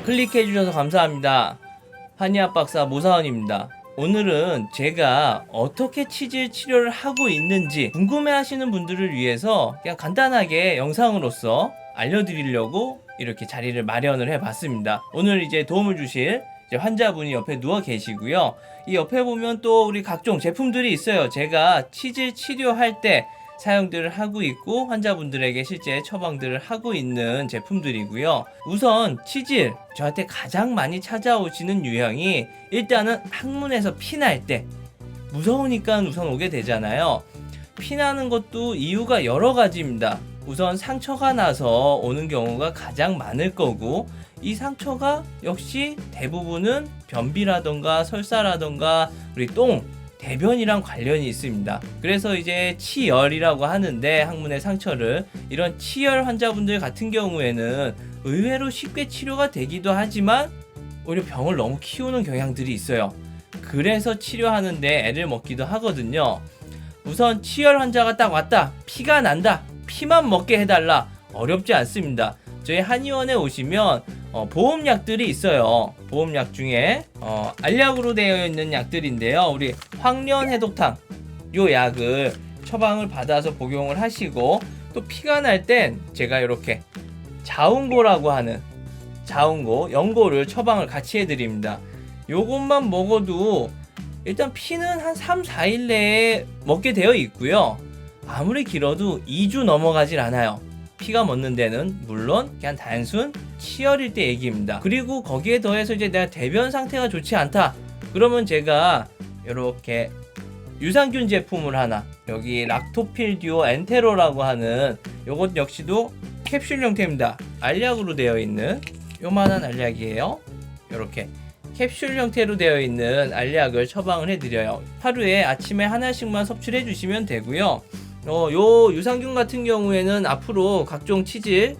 클릭해주셔서 감사합니다. 한의학 박사 모사원입니다. 오늘은 제가 어떻게 치질 치료를 하고 있는지 궁금해하시는 분들을 위해서 그냥 간단하게 영상으로서 알려드리려고 이렇게 자리를 마련을 해봤습니다. 오늘 이제 도움을 주실 환자분이 옆에 누워 계시고요. 이 옆에 보면 또 우리 각종 제품들이 있어요. 제가 치질 치료할 때 사용들을 하고 있고 환자분들에게 실제 처방들을 하고 있는 제품들이고요. 우선 치질, 저한테 가장 많이 찾아오시는 유형이 일단은 항문에서 피날 때 무서우니까 우선 오게 되잖아요. 피나는 것도 이유가 여러 가지입니다. 우선 상처가 나서 오는 경우가 가장 많을 거고, 이 상처가 역시 대부분은 변비라던가 설사라던가 우리 똥, 대변이랑 관련이 있습니다. 그래서 이제 치열이라고 하는데, 항문의 상처를, 이런 치열 환자분들 같은 경우에는 의외로 쉽게 치료가 되기도 하지만 오히려 병을 너무 키우는 경향들이 있어요. 그래서 치료하는데 애를 먹기도 하거든요. 우선 치열 환자가 딱 왔다, 피가 난다, 피만 먹게 해달라, 어렵지 않습니다. 저희 한의원에 오시면 보험약들이 있어요. 보험약 중에 알약으로 되어 있는 약들인데요. 우리 황련해독탕, 요 약을 처방을 받아서 복용을 하시고, 또 피가 날 땐 제가 이렇게 자운고라고 하는 자운고, 연고를 처방을 같이 해드립니다. 요것만 먹어도 일단 피는 한 3, 4일 내에 먹게 되어 있고요. 아무리 길어도 2주 넘어가질 않아요. 피가 멎는 데는 물론 그냥 단순 치열일 때 얘기입니다. 그리고 거기에 더해서 이제 내가 대변 상태가 좋지 않다, 그러면 제가 이렇게 유산균 제품을 하나, 여기 락토필 듀오 엔테로라고 하는 요것 역시도 캡슐 형태입니다. 알약으로 되어 있는 요만한 알약이에요. 이렇게 캡슐 형태로 되어 있는 알약을 처방을 해드려요. 하루에 아침에 하나씩만 섭취를 해주시면 되고요. 요 유산균 같은 경우에는 앞으로 각종 치질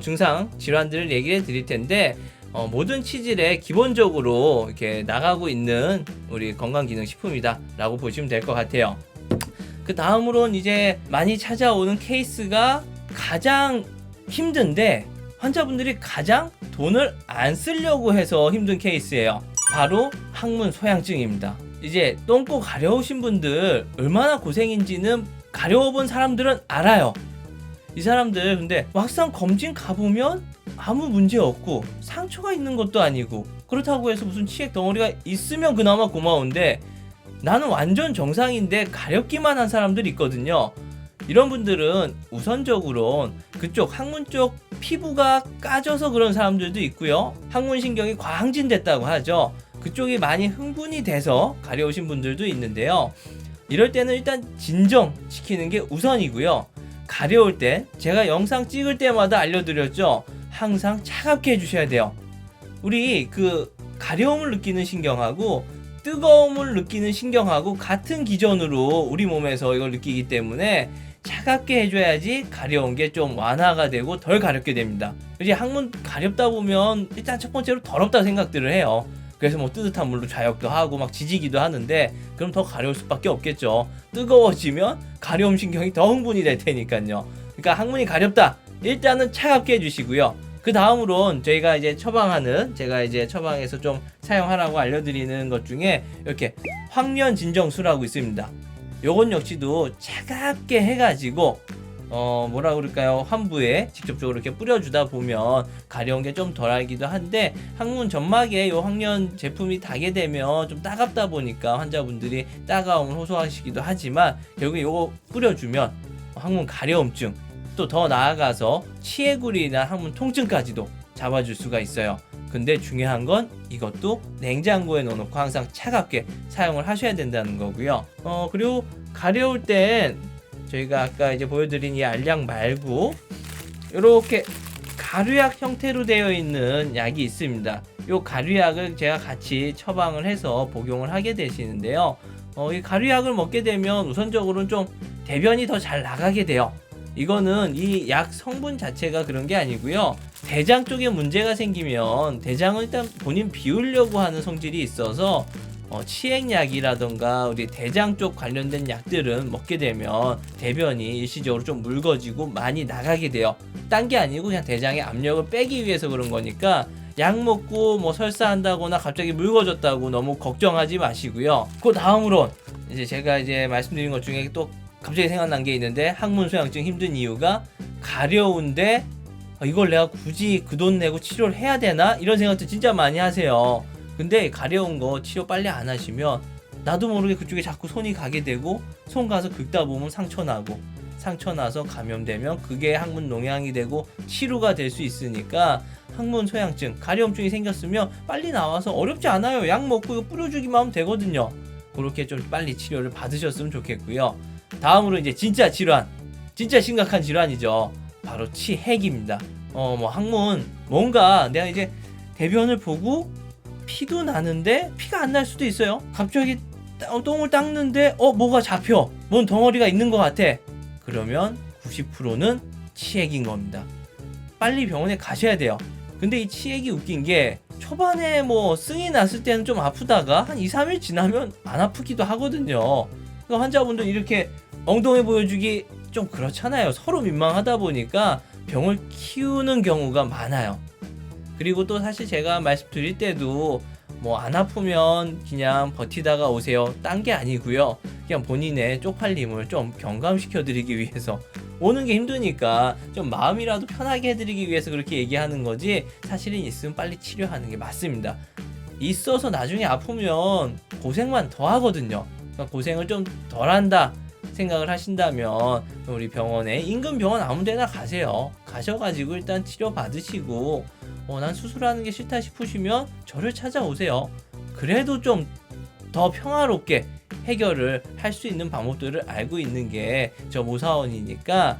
증상 질환들을 얘기해 드릴 텐데, 모든 치질에 기본적으로 이렇게 나가고 있는 우리 건강기능식품이다 라고 보시면 될 것 같아요. 그 다음으로는 이제 많이 찾아오는 케이스가 가장 힘든데 환자분들이 가장 돈을 안 쓰려고 해서 힘든 케이스예요. 바로 항문 소양증입니다. 이제 똥꼬 가려우신 분들 얼마나 고생인지는 가려워본 사람들은 알아요. 이 사람들 근데 막상 검진 가보면 아무 문제 없고 상처가 있는 것도 아니고, 그렇다고 해서 무슨 치액 덩어리가 있으면 그나마 고마운데 나는 완전 정상인데 가렵기만 한 사람들이 있거든요. 이런 분들은 우선적으로 그쪽 항문 쪽 피부가 까져서 그런 사람들도 있고요. 항문신경이 과항진됐다고 하죠. 그쪽이 많이 흥분이 돼서 가려우신 분들도 있는데요. 이럴 때는 일단 진정시키는 게 우선이고요. 가려울 때 제가 영상 찍을 때마다 알려드렸죠. 항상 차갑게 해주셔야 돼요. 우리 그 가려움을 느끼는 신경하고 뜨거움을 느끼는 신경하고 같은 기전으로 우리 몸에서 이걸 느끼기 때문에 차갑게 해줘야지 가려운 게 좀 완화가 되고 덜 가렵게 됩니다. 이제 항문 가렵다 보면 일단 첫 번째로 더럽다 생각들을 해요. 그래서 뜨뜻한 물로 좌욕도 하고 막 지지기도 하는데, 그럼 더 가려울 수밖에 없겠죠. 뜨거워지면 가려움 신경이 더 흥분이 될 테니까요. 그러니까 항문이 가렵다, 일단은 차갑게 해주시고요. 그 다음으론 저희가 이제 처방하는, 제가 이제 처방해서 좀 사용하라고 알려드리는 것 중에 이렇게 황련 진정수라고 있습니다. 요건 역시도 차갑게 해가지고 뭐라 그럴까요, 환부에 직접적으로 이렇게 뿌려주다 보면 가려운 게 좀 덜하기도 한데, 항문 점막에 요 황련 제품이 닿게 되면 좀 따갑다 보니까 환자분들이 따가움을 호소하시기도 하지만, 결국에 요거 뿌려주면 항문 가려움증, 또 더 나아가서 치해구리나 항문 통증까지도 잡아줄 수가 있어요. 근데 중요한 건 이것도 냉장고에 넣어놓고 항상 차갑게 사용을 하셔야 된다는 거고요. 그리고 가려울 땐 저희가 아까 이제 보여드린 이 알약 말고 이렇게 가루약 형태로 되어 있는 약이 있습니다. 이 가루약을 제가 같이 처방을 해서 복용을 하게 되시는데요. 이 가루약을 먹게 되면 우선적으로는 좀 대변이 더 잘 나가게 돼요. 이거는 이 약 성분 자체가 그런 게 아니고요. 대장 쪽에 문제가 생기면 대장을 일단 본인 비우려고 하는 성질이 있어서 치액약이라던가 우리 대장 쪽 관련된 약들은 먹게 되면 대변이 일시적으로 좀 묽어지고 많이 나가게 돼요. 딴 게 아니고 그냥 대장의 압력을 빼기 위해서 그런 거니까 약 먹고 뭐 설사한다거나 갑자기 묽어졌다고 너무 걱정하지 마시고요. 그 다음으로 이제 제가 이제 말씀드린 것 중에 또 갑자기 생각난 게 있는데, 항문 소양증 힘든 이유가 가려운데 이걸 내가 굳이 그 돈 내고 치료를 해야 되나? 이런 생각도 진짜 많이 하세요. 근데 가려운 거 치료 빨리 안 하시면 나도 모르게 그쪽에 자꾸 손이 가게 되고, 손 가서 긁다 보면 상처 나고, 상처 나서 감염되면 그게 항문 농양이 되고 치료가 될 수 있으니까, 항문 소양증, 가려움증이 생겼으면 빨리 나와서 어렵지 않아요. 약 먹고 이거 뿌려주기만 하면 되거든요. 그렇게 좀 빨리 치료를 받으셨으면 좋겠고요. 다음으로 이제 진짜 질환, 진짜 심각한 질환이죠. 바로 치핵입니다. 뭐 항문, 뭔가 내가 이제 대변을 보고 피도 나는데 피가 안 날 수도 있어요. 갑자기 똥을 닦는데 뭐가 잡혀, 뭔 덩어리가 있는 것 같아. 그러면 90%는 치핵인 겁니다. 빨리 병원에 가셔야 돼요. 근데 이 치핵이 웃긴 게, 초반에 뭐 승이 났을 때는 좀 아프다가 한 2, 3일 지나면 안 아프기도 하거든요. 그러니까 환자분들 이렇게 엉덩이 보여주기 좀 그렇잖아요. 서로 민망하다 보니까 병을 키우는 경우가 많아요. 그리고 또 사실 제가 말씀드릴 때도 뭐 안 아프면 그냥 버티다가 오세요, 딴 게 아니고요. 그냥 본인의 쪽팔림을 좀 경감시켜 드리기 위해서, 오는 게 힘드니까 좀 마음이라도 편하게 해드리기 위해서 그렇게 얘기하는 거지, 사실은 있으면 빨리 치료하는 게 맞습니다. 있어서 나중에 아프면 고생만 더 하거든요. 그러니까 고생을 좀 덜 한다 생각을 하신다면 우리 병원에, 인근 병원 아무 데나 가세요. 가셔가지고 일단 치료 받으시고, 난 수술하는 게 싫다 싶으시면 저를 찾아오세요. 그래도 좀 더 평화롭게 해결을 할 수 있는 방법들을 알고 있는 게 저 모사원이니까,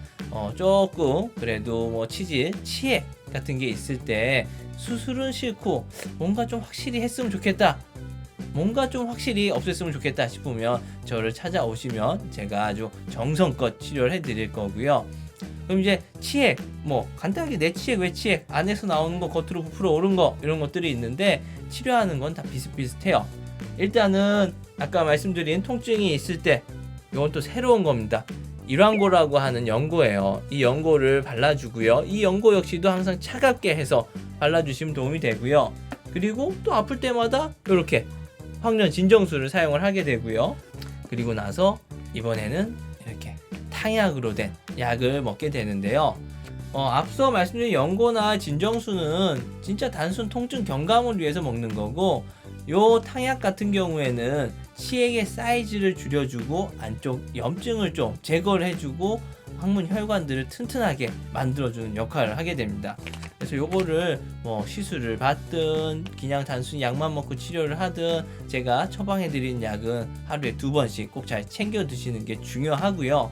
조금 그래도 뭐 치질, 치핵 같은 게 있을 때 수술은 싫고 뭔가 좀 확실히 했으면 좋겠다, 뭔가 좀 확실히 없앴으면 좋겠다 싶으면 저를 찾아오시면 제가 아주 정성껏 치료를 해드릴 거고요. 그럼 이제 치핵, 뭐 간단하게 내 치핵, 외 치핵, 안에서 나오는 거, 겉으로 부풀어 오른 거, 이런 것들이 있는데 치료하는 건 다 비슷비슷해요. 일단은 아까 말씀드린 통증이 있을 때, 이건 또 새로운 겁니다. 일환고라고 하는 연고예요. 이 연고를 발라주고요. 이 연고 역시도 항상 차갑게 해서 발라주시면 도움이 되고요. 그리고 또 아플 때마다 이렇게 황련 진정수를 사용을 하게 되고요. 그리고 나서 이번에는 이렇게 탕약으로 된 약을 먹게 되는데요. 앞서 말씀드린 연고나 진정수는 진짜 단순 통증 경감을 위해서 먹는 거고, 요 탕약 같은 경우에는 치액의 사이즈를 줄여주고 안쪽 염증을 좀 제거를 해주고 항문 혈관들을 튼튼하게 만들어주는 역할을 하게 됩니다. 그래서 요거를 뭐 시술을 받든 그냥 단순히 약만 먹고 치료를 하든, 제가 처방해드린 약은 하루에 2번씩 꼭 잘 챙겨 드시는 게 중요하고요.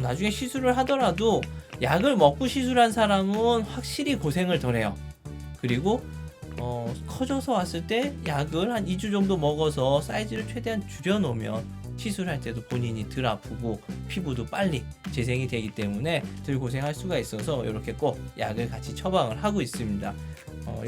나중에 시술을 하더라도 약을 먹고 시술한 사람은 확실히 고생을 덜해요. 그리고 커져서 왔을 때 약을 한 2주 정도 먹어서 사이즈를 최대한 줄여놓으면 시술할 때도 본인이 덜 아프고 피부도 빨리 재생이 되기 때문에 덜 고생할 수가 있어서 이렇게 꼭 약을 같이 처방을 하고 있습니다.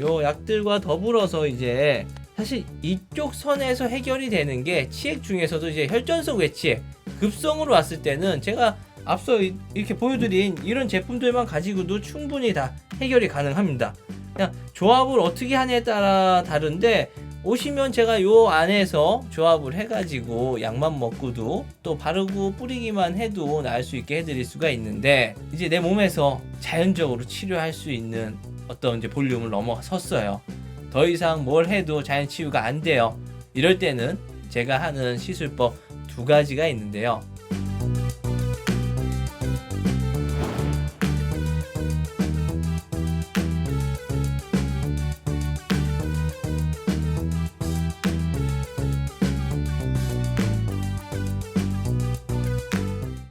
요 약들과 더불어서 이제 사실 이쪽 선에서 해결이 되는 게, 치핵 중에서도 이제 혈전성 외치핵, 급성으로 왔을 때는 제가 앞서 이렇게 보여드린 이런 제품들만 가지고도 충분히 다 해결이 가능합니다. 그냥 조합을 어떻게 하냐에 따라 다른데, 오시면 제가 요 안에서 조합을 해가지고 약만 먹고도 또 바르고 뿌리기만 해도 나을 수 있게 해드릴 수가 있는데, 이제 내 몸에서 자연적으로 치료할 수 있는 어떤 이제 볼륨을 넘어섰어요. 더 이상 뭘 해도 자연 치유가 안 돼요. 이럴 때는 제가 하는 시술법 2가지가 있는데요.